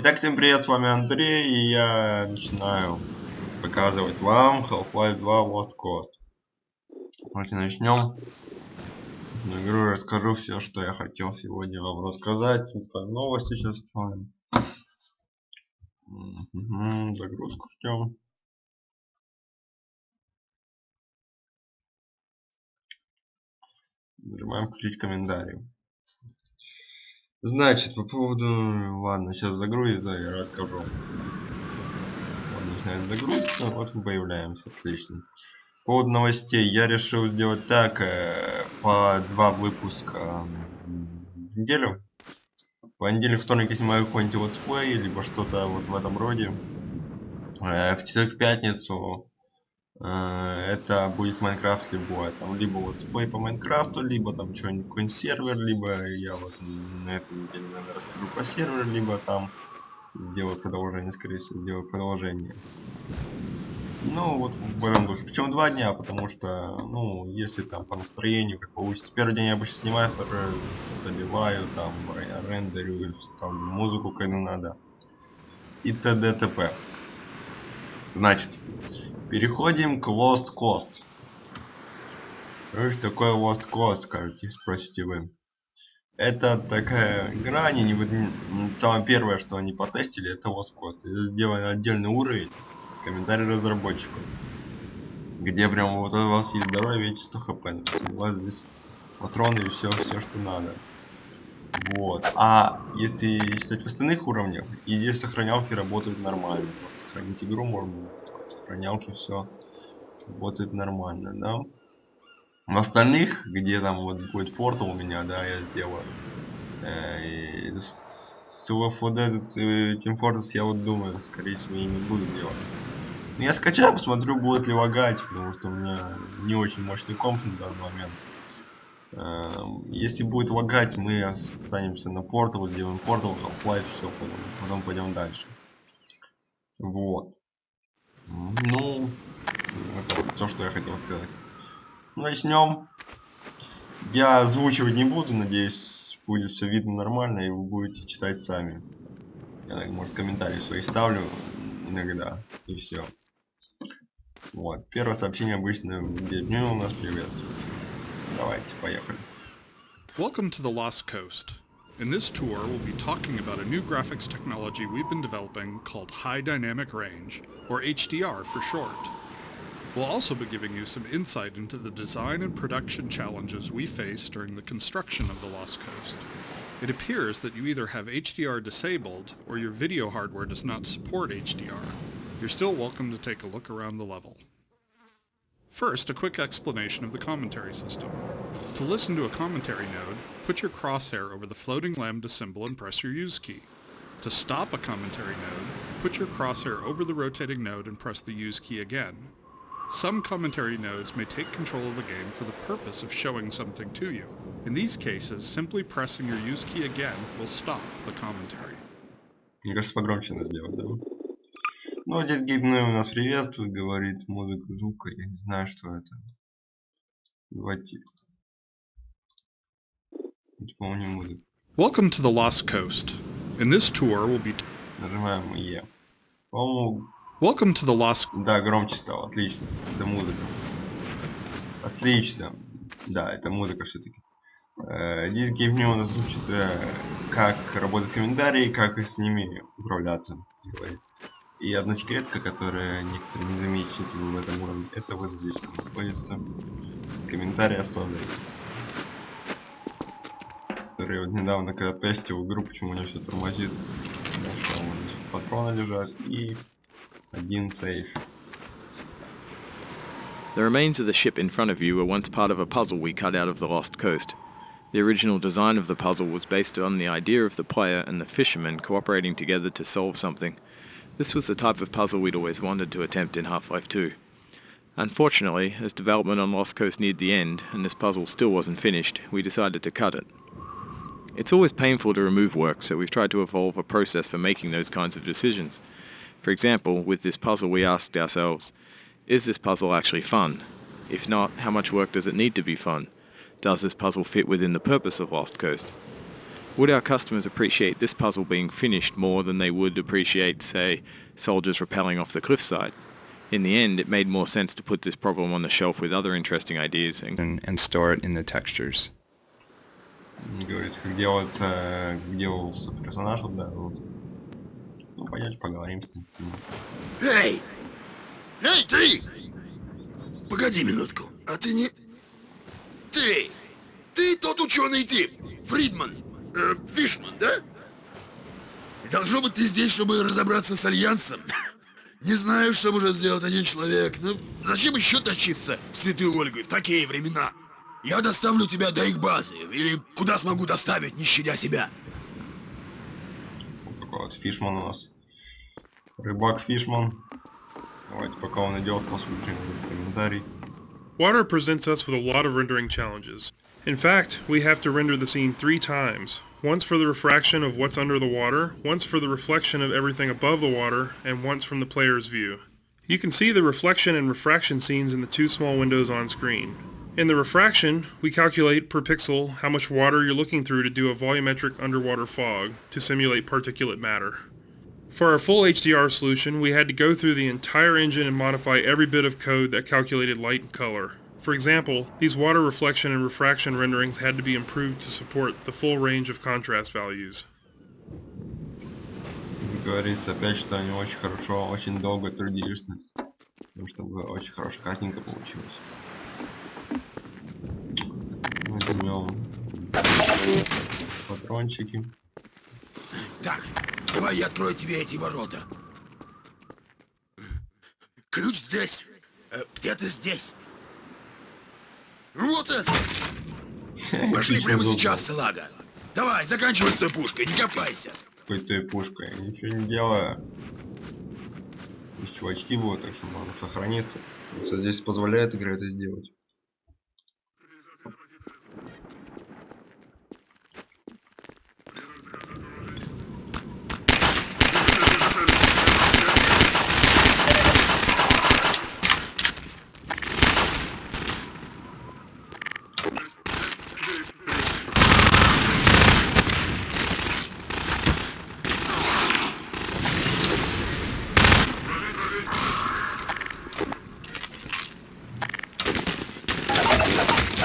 Итак, всем привет, с вами Андрей, и я начинаю показывать вам Half-Life 2 Lost Coast. Давайте начнем. Игру расскажу все, что я хотел сегодня вам рассказать. Новости сейчас строим. Загрузку ждем. Нажимаем включить комментарии. Значит, по поводу... Ладно, сейчас загрузится и расскажу. Вот начинает загрузка, вот мы появляемся, отлично. По поводу новостей, я решил сделать так, по 2 выпуска в неделю. Понедельник, вторник я снимаю какой-нибудь летсплей, либо что-то вот в этом роде. В четверг, пятницу это будет Майнкрафт любой. Там либо летсплей по Майнкрафту, либо там что-нибудь, какой-нибудь сервер, либо я вот на этой неделе, наверное, расскажу про сервер, либо там сделаю продолжение, скорее всего, сделаю продолжение. Ну, вот в этом духе. Причем 2 дня, потому что, ну, если там по настроению, как получится. Первый день я обычно снимаю, второй заливаю, там, рендерю, ставлю музыку, когда надо. И т.д. т.п. Значит, переходим к Lost Coast. Что же такое Lost Coast, скажете, спросите вы. Это такая игра, самое первое, что они потестили, это Lost Coast. Сделали отдельный уровень с комментарием разработчиков. Где прям вот у вас есть здоровье, видите, 100 хп. У вас здесь патроны и все, что надо. Вот. А если считать в остальных уровнях, и здесь сохранялки работают нормально. Вот сохранить игру можно, сохранялки все работает нормально, да. В остальных, где там вот будет портал у меня, да, я сделаю. С вот этот Team Fortress я вот думаю, скорее всего, я не буду делать. Я скачаю, посмотрю, будет ли лагать, потому что у меня не очень мощный комп на данный момент. Если будет лагать, мы останемся на портал, сделаем портал, Half-Life, все, потом пойдем дальше. Вот. Ну, это вот все, что я хотел сказать. Начнем. Я озвучивать не буду, надеюсь, будет все видно нормально, и вы будете читать сами. Я, так, может, комментарии свои ставлю иногда, и все. Вот. Первое сообщение обычно днем у нас приветствует. Давайте, поехали. Welcome to the Lost Coast. In this tour, we'll be talking about a new graphics technology we've been developing called High Dynamic Range, or HDR for short. We'll also be giving you some insight into the design and production challenges we faced during the construction of the Lost Coast. It appears that you either have HDR disabled or your video hardware does not support HDR. You're still welcome to take a look around the level. First, a quick explanation of the commentary system. To listen to a commentary node, put your crosshair over the floating lambda symbol and press your use key. To stop a commentary node, put your crosshair over the rotating node and press the use key again. Some commentary nodes may take control of the game for the purpose of showing something to you. In these cases, simply pressing your use key again will stop the commentary. Мне кажется, погромче надо сделать, да? Ну, здесь геймной у нас приветствует, говорит музыка звука, я не знаю, что это. Давайте. Это, по-моему, не музыка. Welcome to the Lost Coast. In this tour, we'll be... Нажимаем Е. По-моему... Welcome to the Lost... Да, громче стало, отлично. Это музыка. Отлично. Да, это музыка все-таки. Здесь геймплей у нас учит, как работают комментарии, как с ними управляться. Говорит. И одна секретка, которая некоторые не замечают в этом уровне, это вот здесь находится. С комментарием особенно. Который вот недавно, когда тестил игру, почему у него все тормозит. Нашел, вот здесь патроны лежат и один сейф. The remains of the ship in front of you were once part of a puzzle we cut out of the Lost Coast. The original design of the puzzle was based on the idea of the player and the fisherman cooperating together to solve something. This was the type of puzzle we'd always wanted to attempt in Half-Life 2. Unfortunately, as development on Lost Coast neared the end, and this puzzle still wasn't finished, we decided to cut it. It's always painful to remove work, so we've tried to evolve a process for making those kinds of decisions. For example, with this puzzle we asked ourselves, is this puzzle actually fun? If not, how much work does it need to be fun? Does this puzzle fit within the purpose of Lost Coast? Would our customers appreciate this puzzle being finished more than they would appreciate, say, soldiers rappelling off the cliffside? In the end, it made more sense to put this problem on the shelf with other interesting ideas and store it in the textures. Говорится, как делается, как делался персонаж, вот, да, вот. Ну, пойдёте поговорим с ним. Эй! Эй, ты! Погоди минутку, а ты не... Ты! Ты тот ученый тип, Фридман, Фишман, да? Должно быть, ты здесь, чтобы разобраться с Альянсом. Не знаю, что может сделать один человек, но зачем еще тащиться в Святую Ольгу в такие времена? Я доставлю тебя до их базы, или куда смогу доставить, не щадя себя. Вот такой вот Фишман у нас. Рыбак Фишман. Давайте, пока он идет, послушаем комментарий. Water presents us with a lot of rendering challenges. In fact, we have to render the scene 3 times. Once for the refraction of what's under the water, once for the reflection of everything above the water, and once from the player's view. You can see the reflection and refraction scenes in the 2 small windows on screen. In the refraction, we calculate per pixel how much water you're looking through to do a volumetric underwater fog to simulate particulate matter. For our full HDR solution, we had to go through the entire engine and modify every bit of code that calculated light and color. For example, these water reflection and refraction renderings had to be improved to support the full range of contrast values. Говорится опять, что они очень хорошо, очень долго трудились над тем, чтобы очень хорошая картинка получилась. Возьмем патрончики. Так, давай я открою тебе эти ворота. Ключ здесь. Где-то здесь. Вот это! Пошли прямо сейчас, салага. Давай, заканчивай с той пушкой, не копайся. Какой той пушкой? Я ничего не делаю. Здесь чувачки будут, так что можно сохраниться. Здесь позволяет игра это сделать.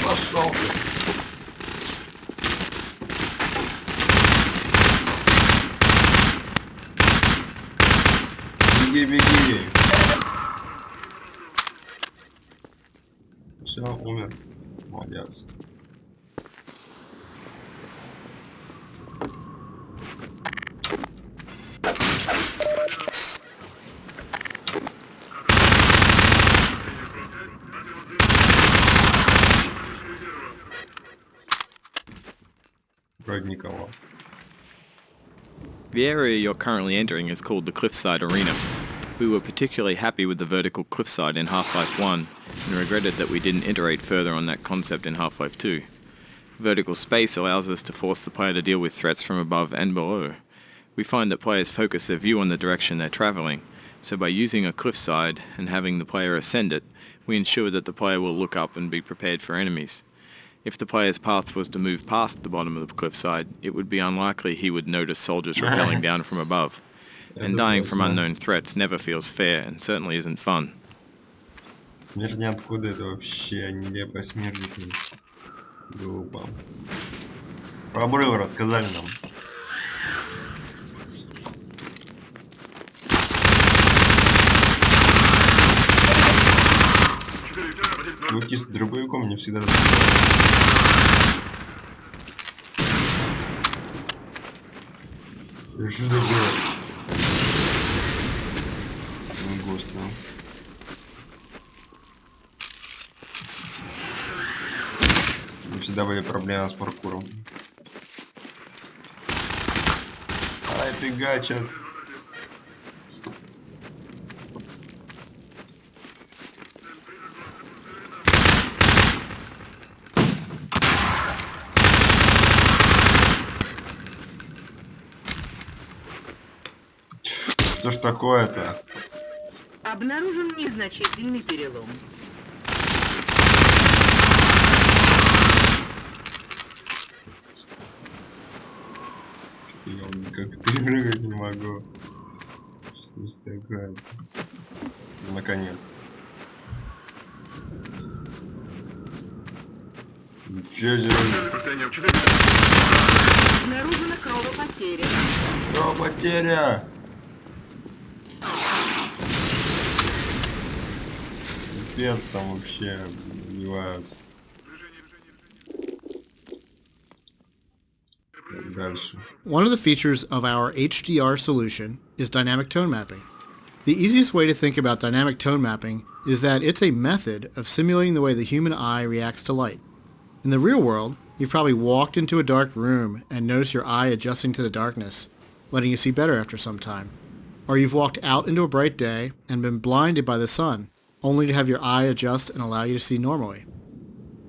Пошел. Беги, беги. Все, умер. Молодец. Вроде никого. The area you're currently entering is called the Cliffside Arena. We were particularly happy with the vertical cliffside in Half-Life 1 and regretted that we didn't iterate further on that concept in Half-Life 2. Vertical space allows us to force the player to deal with threats from above and below. We find that players focus their view on the direction they're travelling, so by using a cliffside and having the player ascend it, we ensure that the player will look up and be prepared for enemies. If the player's path was to move past the bottom of the cliffside, it would be unlikely he would notice soldiers rappelling down from above. And dying from unknown threats never feels fair and certainly isn't fun. Смерть ниоткуда, это вообще нелепая смерть. Глупо. Про обрывы рассказали нам. Чуваки с дробовиком не всегда что такое? Ну, густо. Не всегда были проблемы с паркуром. Ай, ты гачат. Что ж такое-то? Обнаружен незначительный перелом. Я никак перепрыгать не могу. Что ж такое? Наконец-то. Ничего себе. Обнаружена кровопотеря. Кровопотеря! Пипец там вообще убивают. Дальше. One of the features of our HDR solution is dynamic tone mapping. The easiest way to think about dynamic tone mapping is that it's a method of simulating the way the human eye reacts to light. In the real world, you've probably walked into a dark room and noticed your eye adjusting to the darkness, letting you see better after some time. Or you've walked out into a bright day and been blinded by the sun, only to have your eye adjust and allow you to see normally.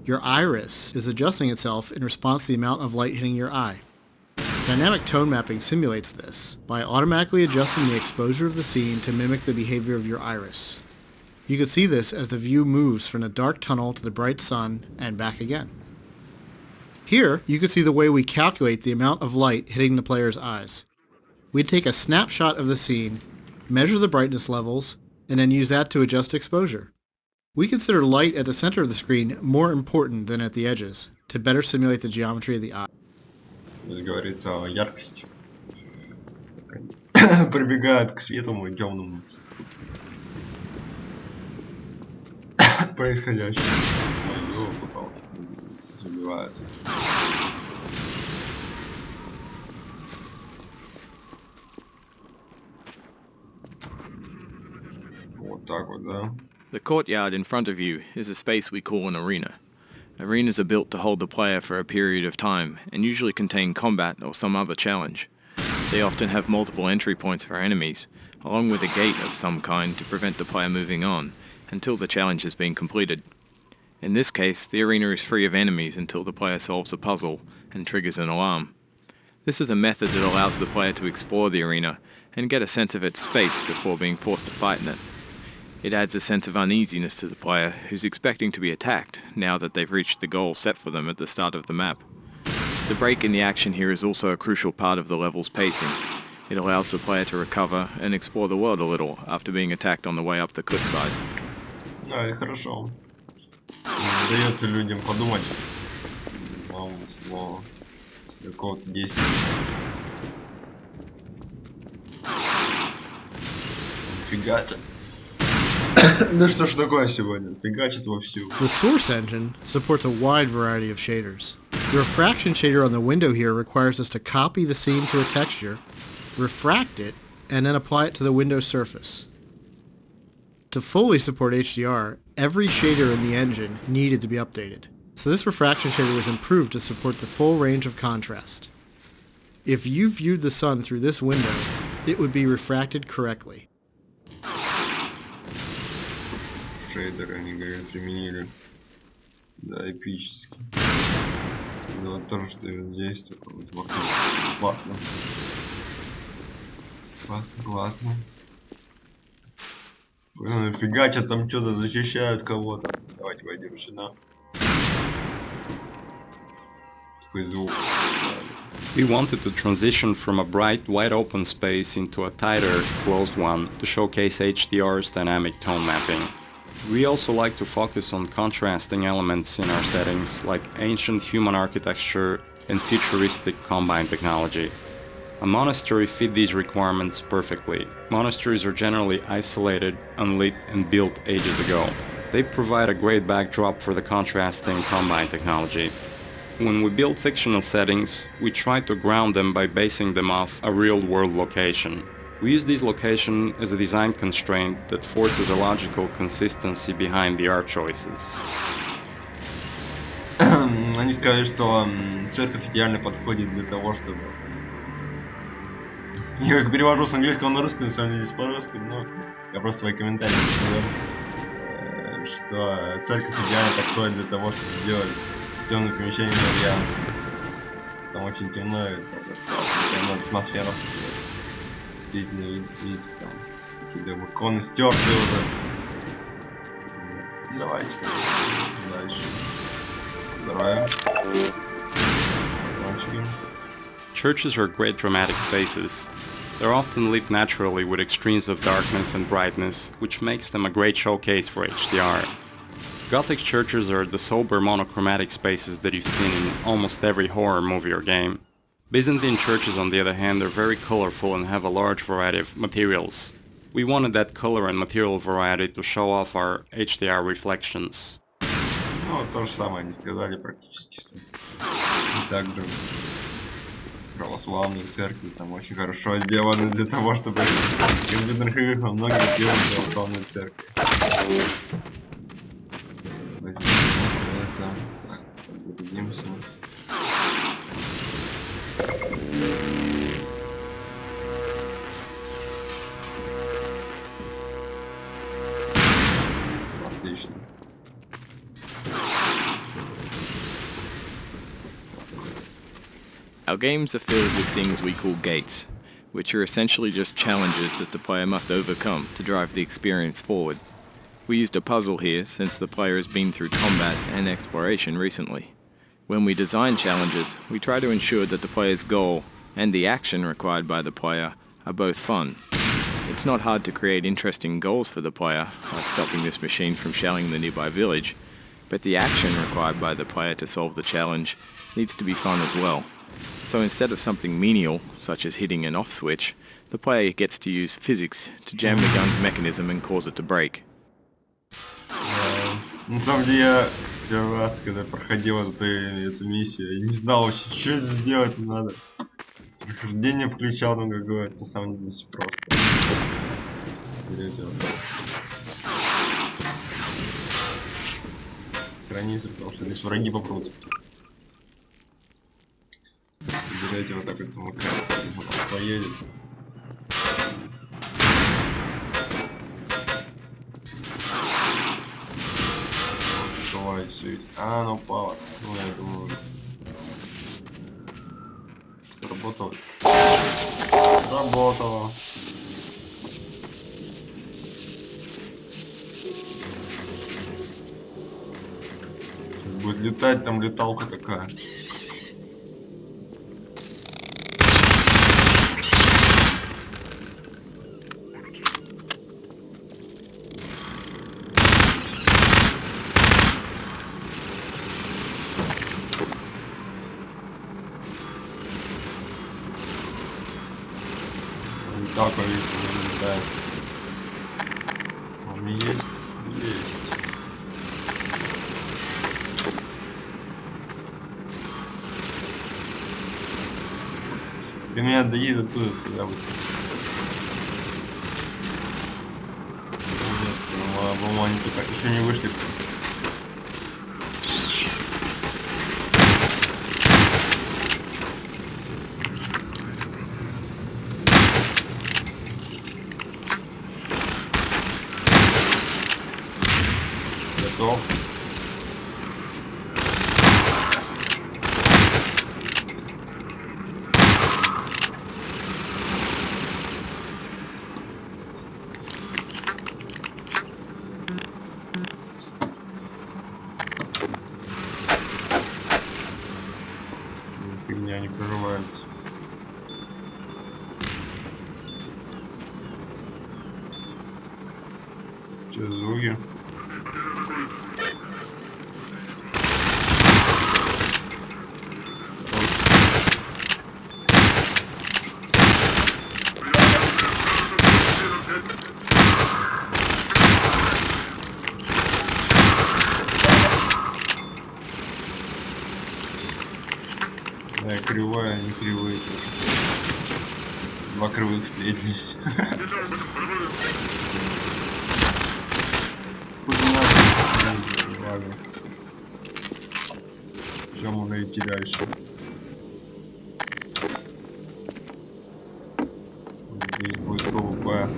Your iris is adjusting itself in response to the amount of light hitting your eye. Dynamic tone mapping simulates this by automatically adjusting the exposure of the scene to mimic the behavior of your iris. You can see this as the view moves from the dark tunnel to the bright sun and back again. Here, you can see the way we calculate the amount of light hitting the player's eyes. We take a snapshot of the scene, measure the brightness levels, and then use that to adjust exposure. We consider light at the center of the screen more important than at the edges, to better simulate the geometry of the eye. Здесь говорится о яркости. Прибегают к светлому и темному происходящему. Ой, попал. Забивают. Вот так вот, да? The courtyard in front of you is a space we call an arena. Arenas are built to hold the player for a period of time and usually contain combat or some other challenge. They often have multiple entry points for enemies, along with a gate of some kind to prevent the player moving on until the challenge has been completed. In this case, the arena is free of enemies until the player solves a puzzle and triggers an alarm. This is a method that allows the player to explore the arena and get a sense of its space before being forced to fight in it. It adds a sense of uneasiness to the player who's expecting to be attacked now that they've reached the goal set for them at the start of the map. The break in the action here is also a crucial part of the level's pacing. It allows the player to recover and explore the world a little after being attacked on the way up the cliffside. Да, это хорошо. Дается людям подумать о какого-то действия. Фигачит. Ну что ж такое сегодня? Фигачит вовсю. The source engine supports a wide variety of shaders. The refraction shader on the window here requires us to copy the scene to a texture, refract it, and then apply it to the window surface. To fully support HDR, every shader in the engine needed to be updated. So this refraction shader was improved to support the full range of contrast. If you viewed the sun through this window, it would be refracted correctly. Шейдеры они, говорят, применили. Да, эпически. Ну вот то, что здесь, только вот вокруг. Ладно. Классно, классно. Фигачат там что-то, защищают кого-то. Давайте пойдем сюда. Такой звук. We wanted to transition from a bright, wide-open space into a tighter, closed one to showcase HDR's dynamic tone mapping. We also like to focus on contrasting elements in our settings, like ancient human architecture and futuristic combine technology. A monastery fit these requirements perfectly. Monasteries are generally isolated, unlit, and built ages ago. They provide a great backdrop for the contrasting combine technology. When we build fictional settings, we try to ground them by basing them off a real-world location. We use this location as a design constraint that forces a logical consistency behind the art choices. Они сказали, что церковь идеально подходит для того, чтобы... Я их перевожу с английского на русский, на самом деле, по-русски, но я просто свои комментарии сказал, что церковь идеально подходит для того, чтобы сделать темное помещение на Альянсе. Там очень темно, и там атмосфера действительно, видите, там какие-то иконы стерты уже. Давайте дальше. Здравия. Churches are great dramatic spaces. They're often lit naturally with extremes of darkness and brightness, which makes them a great showcase for HDR. Gothic churches are the sober monochromatic spaces that you've seen in almost every horror movie or game. Byzantine churches, on the other hand, are very colorful and have a large variety of materials. We wanted that color and material variety to show off our HDR reflections. Ну, то же самое они сказали практически, что и также православные церкви там очень хорошо сделаны для того, чтобы в компьютерных играх во многих делают православные церкви. Возьмем это. Так, подгрузимся. Отлично. Our games are filled with things we call gates, which are essentially just challenges that the player must overcome to drive the experience forward. We used a puzzle here since the player has been through combat and exploration recently. When we design challenges, we try to ensure that the player's goal and the action required by the player are both fun. It's not hard to create interesting goals for the player, like stopping this machine from shelling the nearby village, but the action required by the player to solve the challenge needs to be fun as well. So instead of something menial, such as hitting an off switch, the player gets to use physics to jam the gun's mechanism and cause it to break. На самом деле, я первый раз, когда проходил эту миссию, я не знал вообще, что здесь делать надо. Прохождение включал, ну как говорят, на самом деле здесь просто. Берете вот так. Хранится, потому что здесь враги попрут. Берете вот так вот замыкаете, вот так поедет. Все. А, ну упало. Ну, я думаю, сработало. Сработало. Сейчас будет летать, там леталка такая. Так, повесил, не летает. Он есть? Есть. До меня доедет оттуда, когда выскочит. По-моему, они только еще не вышли просто. Готов. Фигня не прорывается. Че за звуки? Да, кривая, не кривые тоже. Два кривых встретились. Ладно. Все, можно идти дальше. Здесь будет ПВП.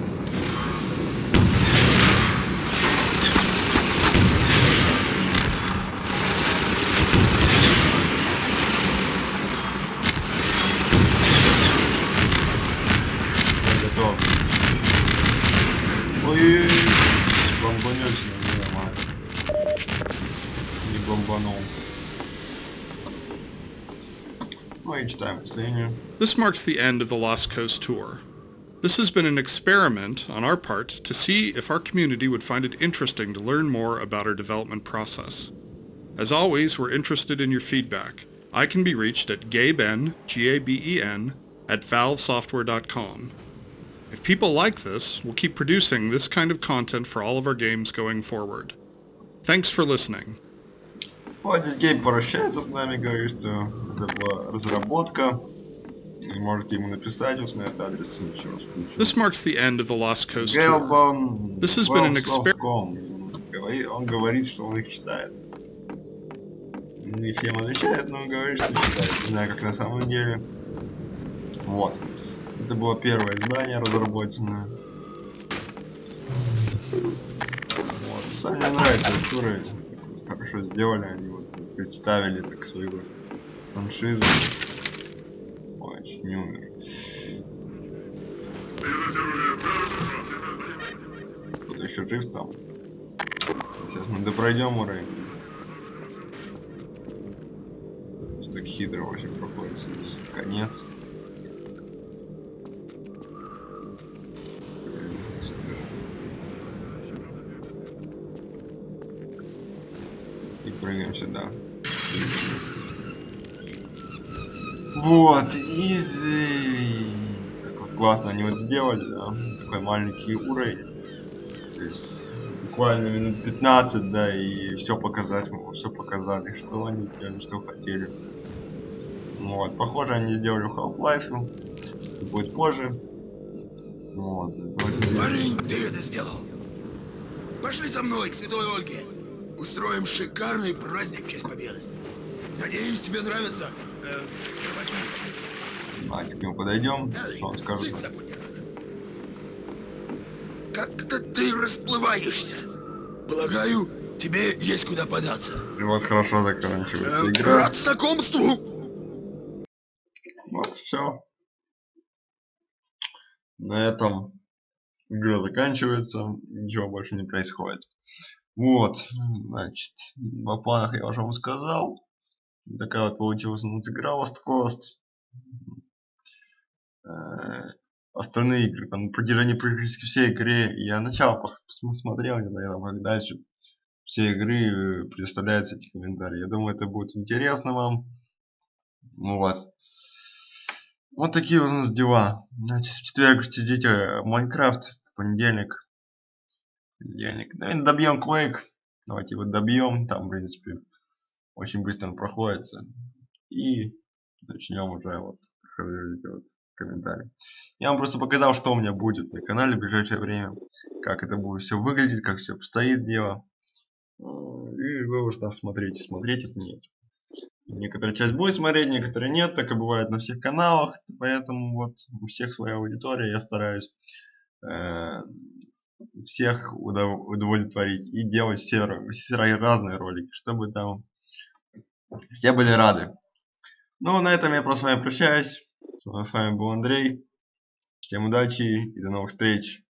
Готов. Ой-ой-ой. Бомбанёшься, нормально. Не бомбанул. Ну и и читаем последнюю. This marks the end of the Lost Coast tour. This has been an experiment on our part to see if our community would find it interesting to learn more about our development process. As always, we're interested in your feedback. I can be reached at gaben, G-A-B-E-N, at valvesoftware.com. If people like this, we'll keep producing this kind of content for all of our games going forward. Thanks for listening. Вот здесь Гейб прощается с нами, говорит, что это была разработка. Вы можете ему написать, вот на этот адрес еще раз включу. This marks the end of the Lost Coast tour. Gelbon, This has been an experiment. Он говорит, что он их читает. Не всем отвечает, но он говорит, что читает. Не знаю, как на самом деле. Вот. Это было первое издание разработанное. Вот. Сам мне нравится этот уровень. Хорошо сделали, они вот представили так свою франшизу. Ой, чуть не умер. Кто-то еще жив там. Сейчас мы допройдем уровень. Так хитро вообще проходит здесь. Конец. И прыгаем сюда. Вот. И так вот классно они вот сделали, да. Такой маленький уровень. То есть буквально минут 15, да, и все показать, все показали, что они сделали, что хотели. Вот, похоже, они сделали Half-Life, будет позже. Вот, Парень, ты это сделал. Пошли со мной к Святой Ольге. Устроим шикарный праздник в честь победы. Надеюсь, тебе нравится. Давайте к нему подойдем, что он скажет. Как-то ты расплываешься. Полагаю, тебе есть куда податься. И вот хорошо заканчивается игра. Рад знакомству! Вот, все. На этом игра заканчивается, ничего больше не происходит. Вот, значит, во планах я уже вам сказал. Такая вот получилась у нас игра Lost Coast. Остальные игры, на протяжении практически всей игры, я начало посмотрел, не знаю, как дальше. Все игры представляются эти комментарии. Я думаю, это будет интересно вам. Вот. Вот такие у нас дела. Значит, в четверг ждите Майнкрафт, в понедельник. Наверное, добьем Quake. Давайте его добьем. Там, в принципе, очень быстро он проходится. И начнем уже вот комментарии. Я вам просто показал, что у меня будет на канале в ближайшее время. Как это будет все выглядеть, как все обстоит дело. И вы уже там смотрите. Смотреть это нет. Некоторая часть будет смотреть, некоторые нет, так и бывает на всех каналах, поэтому вот у всех своя аудитория, я стараюсь всех удовлетворить и делать все разные ролики, чтобы там все были рады. Ну, на этом я просто с вами прощаюсь, с вами был Андрей, всем удачи и до новых встреч,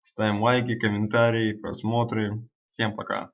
ставим лайки, комментарии, просмотры, всем пока.